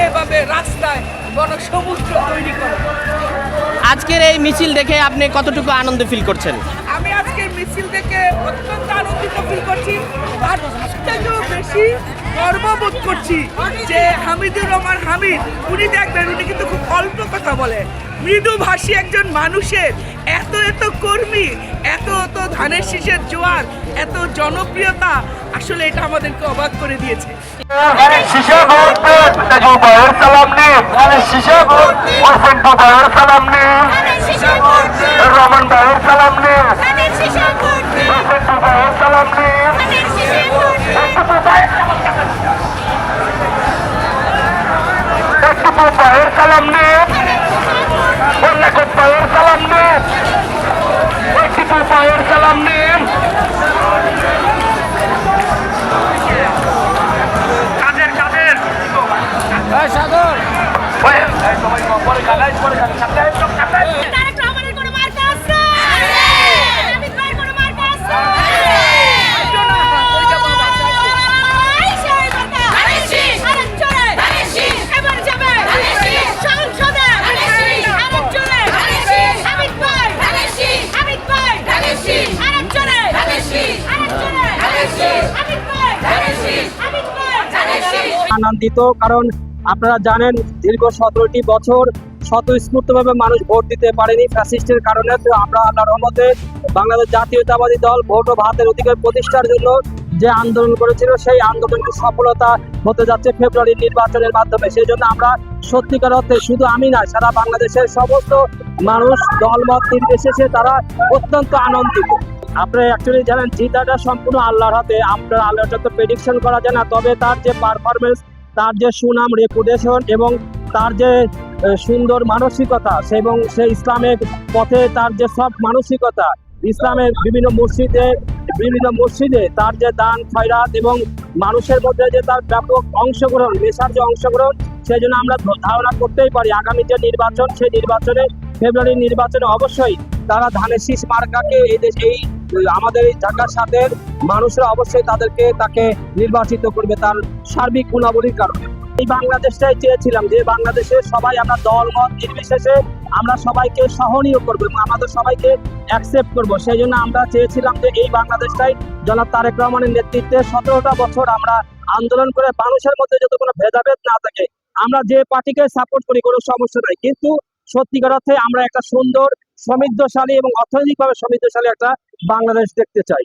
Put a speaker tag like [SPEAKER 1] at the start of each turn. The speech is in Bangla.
[SPEAKER 1] এভাবে রাস্তায় গণসমুদ্র তৈরি করে।
[SPEAKER 2] আজকের এই মিছিল দেখে আপনি কতটুকু আনন্দ ফিল করছেন?
[SPEAKER 1] আমি আজকের মিছিল দেখে অত্যন্ত আনন্দিত ফিল করছি, আর থেকেও বেশি গর্ববোধ করছি যে হামিদুর রহমান হামিদ, উনি দেখবেন উনি কিন্তু খুব অল্প কথা বলে, মৃদুভাষী একজন মানুষের এত এত কর্মী, এত এত ধানের শীষের জোয়ার, এত জনপ্রিয়তা, আসলে এটা আমাদেরকে অবাক করে দিয়েছে।
[SPEAKER 3] রহমান ভাইয়ের সালাম নিন, ভাইয়ের সালাম নিন, ভাইয়ের সালাম নিন, ভাইয়ের সালাম নিন। কাদের কাদের সাগর
[SPEAKER 4] আনন্দিত, কারণ আপনারা জানেন দীর্ঘ 17টি বছর স্বতঃস্ফূর্তভাবে মানুষ ভোট দিতে পারেনি ফ্যাসিস্টের কারণে। তো আমরা আল্লাহর রহমতে বাংলাদেশ জাতীয়তাবাদী দল ভোট ও ভাতের অধিকার প্রতিষ্ঠার জন্য যে আন্দোলন করেছিল, সেই আন্দোলনের সফলতা হতে যাচ্ছে ফেব্রুয়ারির নির্বাচনের মাধ্যমে। সেই জন্য আমরা সত্যিকার অর্থে, শুধু আমি না, সারা বাংলাদেশের সমস্ত মানুষ দলমত নির্বিশেষে তারা অত্যন্ত আনন্দিত। আপনারা অ্যাকচুয়ালি জানেন জিতাটা সম্পূর্ণ আল্লাহর হাতে। আপনার আল্লাহটা তো প্রেডিকশন করা যায় না, তবে তার যে পারফরমেন্স, তার যে সুনাম রেপুটেশন এবং তার যে সুন্দর মানসিকতা এবং সেই ইসলামের পথে তার যে সব মানসিকতা, ইসলামের বিভিন্ন মসজিদে তার যে দান খয়রাত এবং মানুষের মধ্যে যে তার ব্যাপক অংশগ্রহণ, নেশার যে অংশগ্রহণ, সেই জন্য আমরা ধারণা করতেই পারি আগামী যে নির্বাচন, সেই নির্বাচনে ফেব্রুয়ারির নির্বাচনে অবশ্যই তারা ধানের শীষ মার্কাকে এই আমাদের এই ঢাকার সাথে মানুষরা অবশ্যই তাকে নির্বাচিত করবে তার সার্বিক গুণাবলীর কারণে। এই বাংলাদেশটাই চেয়েছিলাম যে বাংলাদেশে সবাই আমরা দল মত নির্বিশেষে আমরা সবাইকে সহনীয় করবো এবং আমাদের সবাইকে অ্যাকসেপ্ট করবো। সেই জন্য আমরা চেয়েছিলাম যে এই বাংলাদেশটাই জনাব তারেক রহমানের নেতৃত্বে 17টা বছর আমরা আন্দোলন করে মানুষের মধ্যে যত কোনো ভেদাভেদ না থাকে, আমরা যে পার্টিকে সাপোর্ট করি কোনো সমস্যা নাই, কিন্তু সত্যিকার অর্থে আমরা একটা সুন্দর সমৃদ্ধশালী এবং অর্থনৈতিকভাবে সমৃদ্ধশালী একটা বাংলাদেশ দেখতে চাই।